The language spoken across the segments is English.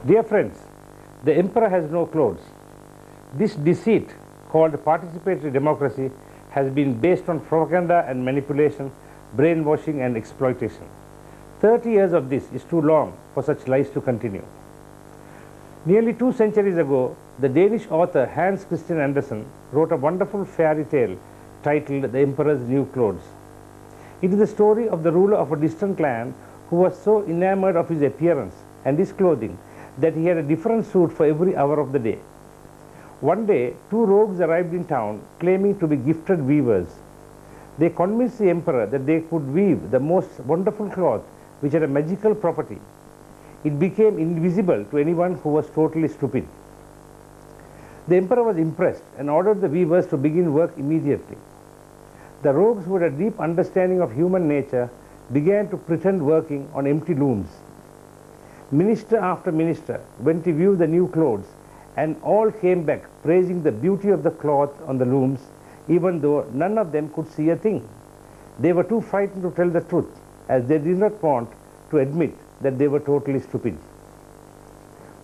Dear friends, the emperor has no clothes. This deceit, called participatory democracy, has been based on propaganda and manipulation, brainwashing and exploitation. 30 years of this is too long for such lies to continue. Nearly 2 centuries ago, the Danish author Hans Christian Andersen wrote a wonderful fairy tale titled The Emperor's New Clothes. It is the story of the ruler of a distant land who was so enamored of his appearance and his clothing that he had a different suit for every hour of the day. One day, 2 rogues arrived in town claiming to be gifted weavers. They convinced the emperor that they could weave the most wonderful cloth which had a magical property. It became invisible to anyone who was totally stupid. The emperor was impressed and ordered the weavers to begin work immediately. The rogues, who had a deep understanding of human nature, began to pretend working on empty looms. Minister after minister went to view the new clothes, and all came back praising the beauty of the cloth on the looms, even though none of them could see a thing. They were too frightened to tell the truth, as they did not want to admit that they were totally stupid.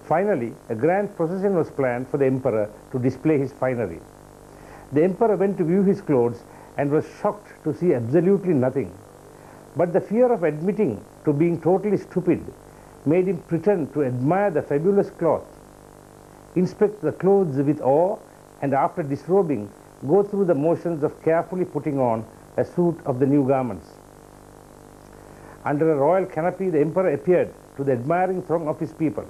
Finally, a grand procession was planned for the emperor to display his finery. The emperor went to view his clothes and was shocked to see absolutely nothing. But the fear of admitting to being totally stupid made him pretend to admire the fabulous cloth, inspect the clothes with awe, and after disrobing, go through the motions of carefully putting on a suit of the new garments. Under a royal canopy, the emperor appeared to the admiring throng of his people,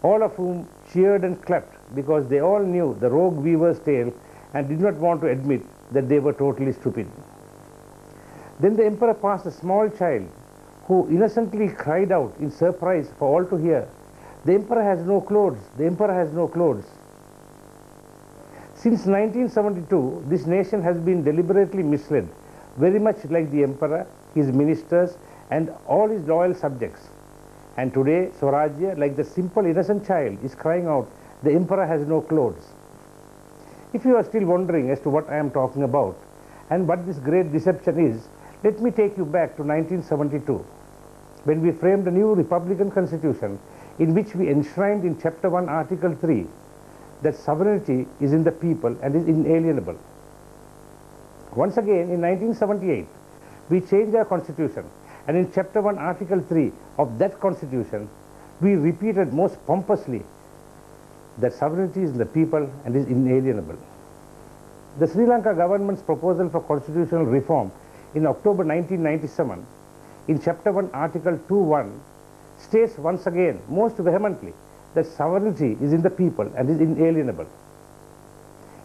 all of whom cheered and clapped because they all knew the rogue weaver's tale and did not want to admit that they were totally stupid. Then the emperor passed a small child who innocently cried out in surprise for all to hear, "The emperor has no clothes, the emperor has no clothes." Since 1972, this nation has been deliberately misled, very much like the emperor, his ministers, and all his loyal subjects. And today, Swarajya, like the simple innocent child, is crying out, "The emperor has no clothes." If you are still wondering as to what I am talking about and what this great deception is, let me take you back to 1972, when we framed a new Republican Constitution in which we enshrined in Chapter 1, Article 3, that sovereignty is in the people and is inalienable. Once again, in 1978, we changed our Constitution, and in Chapter 1, Article 3 of that Constitution, we repeated most pompously that sovereignty is in the people and is inalienable. The Sri Lanka government's proposal for constitutional reform in October 1997, in Chapter 1, Article 2.1, states once again most vehemently that sovereignty is in the people and is inalienable.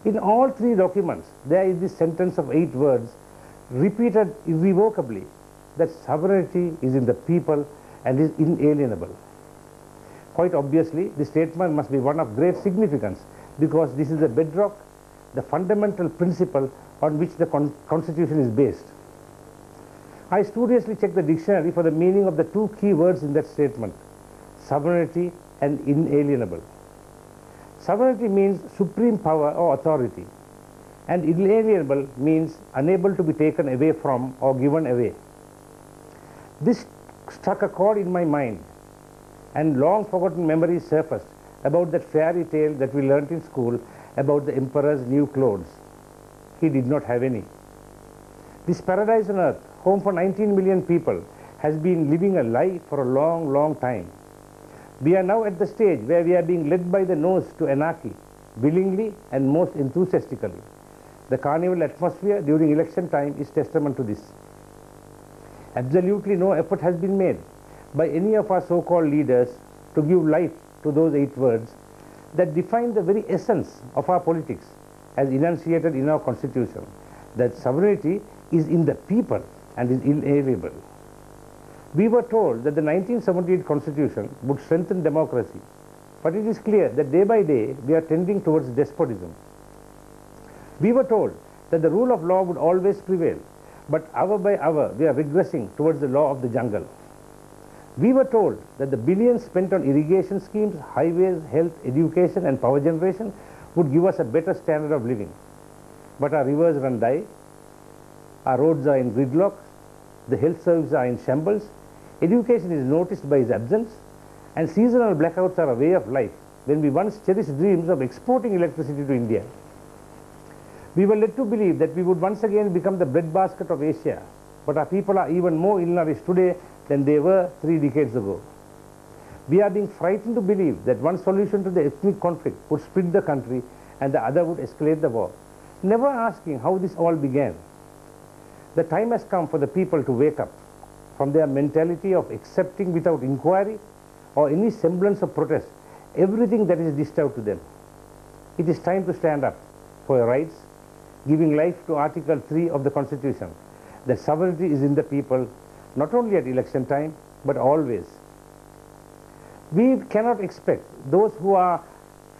In all 3 documents, there is this sentence of 8 words, repeated irrevocably, that sovereignty is in the people and is inalienable. Quite obviously, this statement must be one of great significance because this is the bedrock, the fundamental principle on which the Constitution is based. I studiously checked the dictionary for the meaning of the 2 key words in that statement, sovereignty and inalienable. Sovereignty means supreme power or authority, and inalienable means unable to be taken away from or given away. This struck a chord in my mind, and long forgotten memories surfaced about that fairy tale that we learnt in school about the emperor's new clothes. He did not have any. This paradise on earth, home for 19 million people, has been living a lie for a long, long time. We are now at the stage where we are being led by the nose to anarchy, willingly and most enthusiastically. The carnival atmosphere during election time is testament to this. Absolutely no effort has been made by any of our so-called leaders to give life to those 8 words that define the very essence of our politics as enunciated in our Constitution, that sovereignty is in the people and is inalienable. We were told that the 1978 Constitution would strengthen democracy, but it is clear that day by day we are tending towards despotism. We were told that the rule of law would always prevail, but hour by hour we are regressing towards the law of the jungle. We were told that the billions spent on irrigation schemes, highways, health, education and power generation would give us a better standard of living. But our rivers run dry, our roads are in gridlock, the health services are in shambles, education is noticed by its absence, And seasonal blackouts are a way of life when we once cherished dreams of exporting electricity to India. We were led to believe that we would once again become the breadbasket of Asia, but our people are even more ill-nourished today than they were 3 decades ago. We are being frightened to believe that one solution to the ethnic conflict would split the country and the other would escalate the war, never asking how this all began. The time has come for the people to wake up from their mentality of accepting without inquiry or any semblance of protest everything that is dished out to them. It is time to stand up for your rights, giving life to Article 3 of the Constitution, that sovereignty is in the people, not only at election time, but always. We cannot expect those who are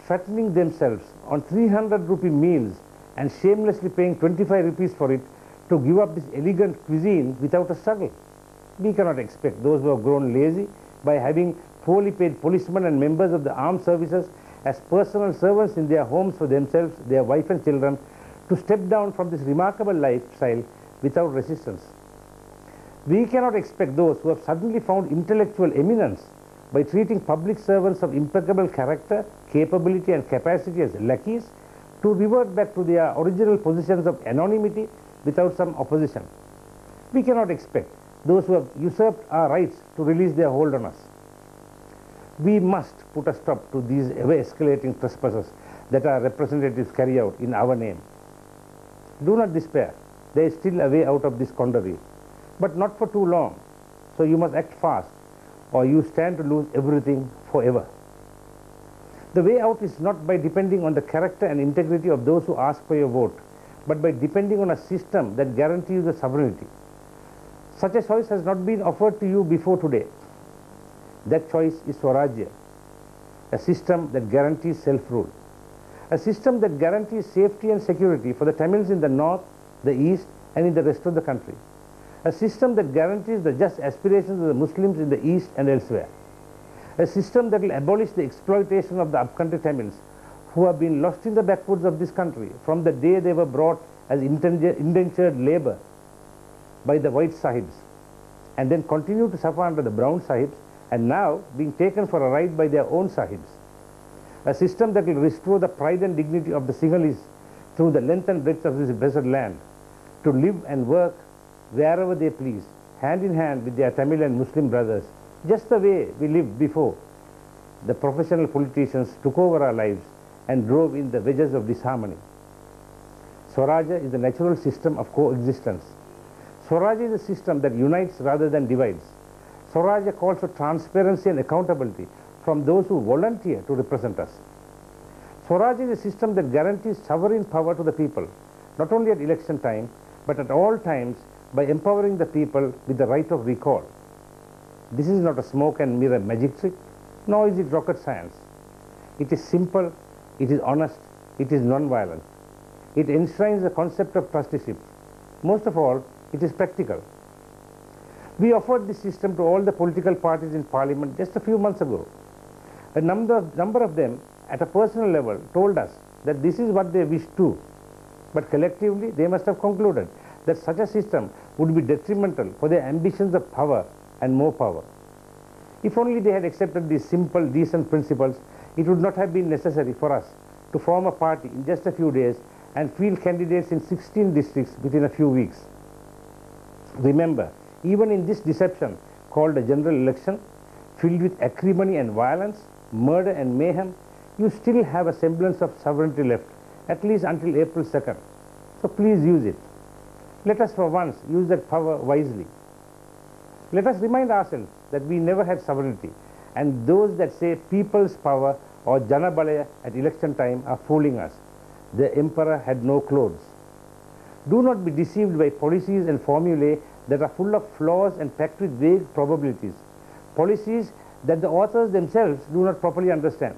fattening themselves on 300 rupee meals and shamelessly paying 25 rupees for it to give up this elegant cuisine without a struggle. We cannot expect those who have grown lazy by having poorly paid policemen and members of the armed services as personal servants in their homes for themselves, their wife and children, to step down from this remarkable lifestyle without resistance. We cannot expect those who have suddenly found intellectual eminence by treating public servants of impeccable character, capability and capacity as lackeys to revert back to their original positions of anonymity without some opposition. We cannot expect those who have usurped our rights to release their hold on us. We must put a stop to these ever-escalating trespasses that our representatives carry out in our name. Do not despair. There is still a way out of this quandary, but not for too long. So you must act fast, or you stand to lose everything forever. The way out is not by depending on the character and integrity of those who ask for your vote, but by depending on a system that guarantees the sovereignty. Such a choice has not been offered to you before today. That choice is Swarajya, a system that guarantees self-rule, a system that guarantees safety and security for the Tamils in the north, the east and in the rest of the country, a system that guarantees the just aspirations of the Muslims in the east and elsewhere, a system that will abolish the exploitation of the upcountry Tamils who have been lost in the backwoods of this country from the day they were brought as indentured labor by the white sahibs and then continue to suffer under the brown sahibs and now being taken for a ride by their own sahibs. A system that will restore the pride and dignity of the Sinhalese through the length and breadth of this blessed land, to live and work wherever they please, hand in hand with their Tamil and Muslim brothers, just the way we lived before the professional politicians took over our lives and drove in the wedges of disharmony. Swarajya is the natural system of coexistence. Swarajya is a system that unites rather than divides. Swarajya calls for transparency and accountability from those who volunteer to represent us. Swarajya is a system that guarantees sovereign power to the people, not only at election time, but at all times by empowering the people with the right of recall. This is not a smoke and mirror magic trick, nor is it rocket science. It is simple, it is honest, it is non-violent. It enshrines the concept of trusteeship. Most of all, it is practical. We offered this system to all the political parties in Parliament just a few months ago. A number of them, at a personal level, told us that this is what they wish to, but collectively they must have concluded that such a system would be detrimental for their ambitions of power and more power. If only they had accepted these simple, decent principles, it would not have been necessary for us to form a party in just a few days and field candidates in 16 districts within a few weeks. Remember, even in this deception called a general election, filled with acrimony and violence, murder and mayhem, you still have a semblance of sovereignty left, at least until April 2nd. So please use it. Let us for once use that power wisely. Let us remind ourselves that we never had sovereignty, and those that say people's power or Janabalaya at election time are fooling us. The emperor had no clothes. Do not be deceived by policies and formulae that are full of flaws and packed with vague probabilities, policies that the authors themselves do not properly understand.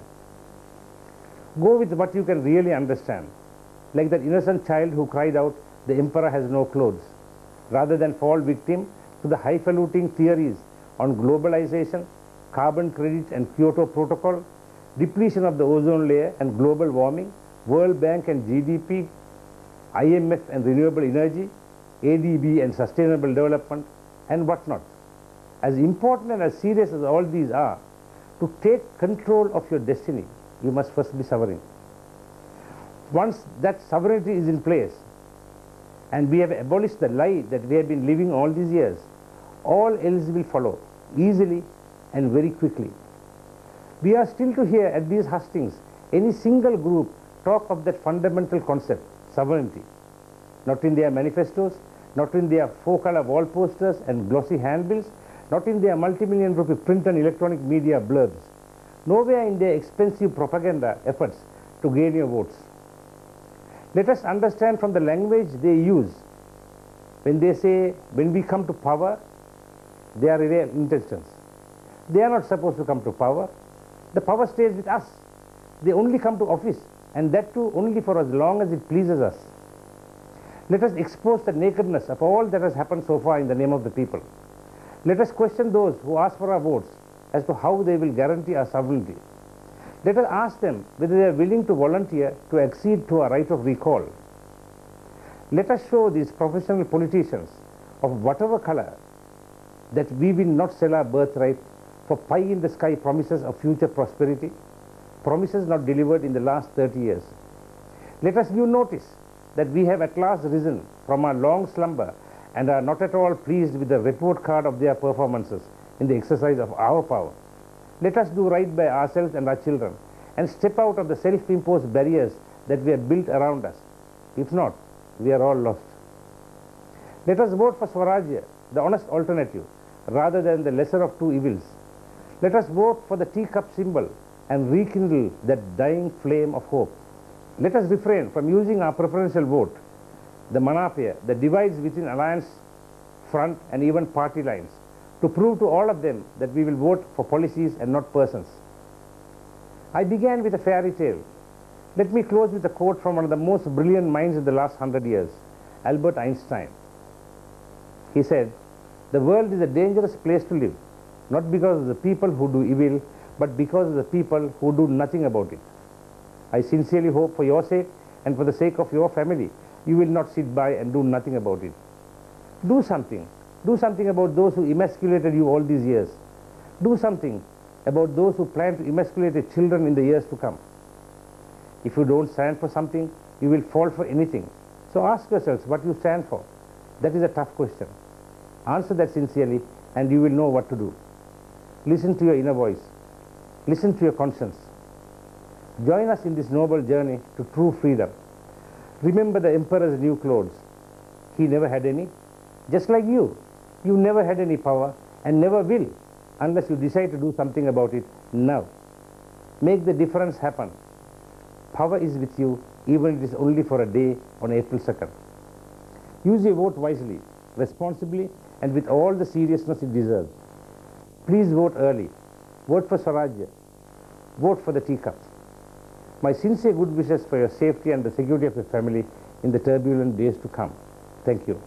Go with what you can really understand, like that innocent child who cried out, "The emperor has no clothes," rather than fall victim to the highfalutin theories on globalization, carbon credit and Kyoto Protocol, depletion of the ozone layer and global warming, World Bank and GDP, IMF and renewable energy, ADB and sustainable development, and whatnot. As important and as serious as all these are, To take control of your destiny, you must first be sovereign. Once that sovereignty is in place, and we have abolished the lie that we have been living all these years, all else will follow easily and very quickly. We are still to hear at these hustings any single group talk of that fundamental concept, sovereignty. Not in their manifestos, not in their four-color wall posters and glossy handbills, not in their multi-million rupee print and electronic media blurbs, nowhere in their expensive propaganda efforts to gain your votes. Let us understand from the language they use when they say, when we come to power, they are real intentions. They are not supposed to come to power. The power stays with us. They only come to office, and that too only for as long as it pleases us. Let us expose the nakedness of all that has happened so far in the name of the people. Let us question those who ask for our votes as to how they will guarantee our sovereignty. Let us ask them whether they are willing to volunteer to accede to our right of recall. Let us show these professional politicians of whatever color that we will not sell our birthright for pie-in-the-sky promises of future prosperity, promises not delivered in the last 30 years. Let us give notice that we have at last risen from our long slumber and are not at all pleased with the report card of their performances in the exercise of our power. Let us do right by ourselves and our children and step out of the self-imposed barriers that we have built around us. If not, we are all lost. Let us vote for Swarajya, the honest alternative, rather than the lesser of two evils. Let us vote for the teacup symbol and rekindle that dying flame of hope. Let us refrain from using our preferential vote, the manapia that divides within alliance, front and even party lines, to prove to all of them that we will vote for policies and not persons. I began with a fairy tale. Let me close with a quote from one of the most brilliant minds in the last 100 years, Albert Einstein. He said, "The world is a dangerous place to live, not because of the people who do evil, but because of the people who do nothing about it." I sincerely hope for your sake and for the sake of your family, you will not sit by and do nothing about it. Do something. Do something about those who emasculated you all these years. Do something about those who plan to emasculate your children in the years to come. If you don't stand for something, you will fall for anything. So ask yourselves what you stand for. That is a tough question. Answer that sincerely and you will know what to do. Listen to your inner voice. Listen to your conscience. Join us in this noble journey to true freedom. Remember the emperor's new clothes. He never had any. Just like you, you never had any power and never will unless you decide to do something about it now. Make the difference happen. Power is with you even if it is only for a day on April 2nd. Use your vote wisely, responsibly and with all the seriousness it deserves. Please vote early. Vote for Swarajya. Vote for the teacups. My sincere good wishes for your safety and the security of your family in the turbulent days to come. Thank you.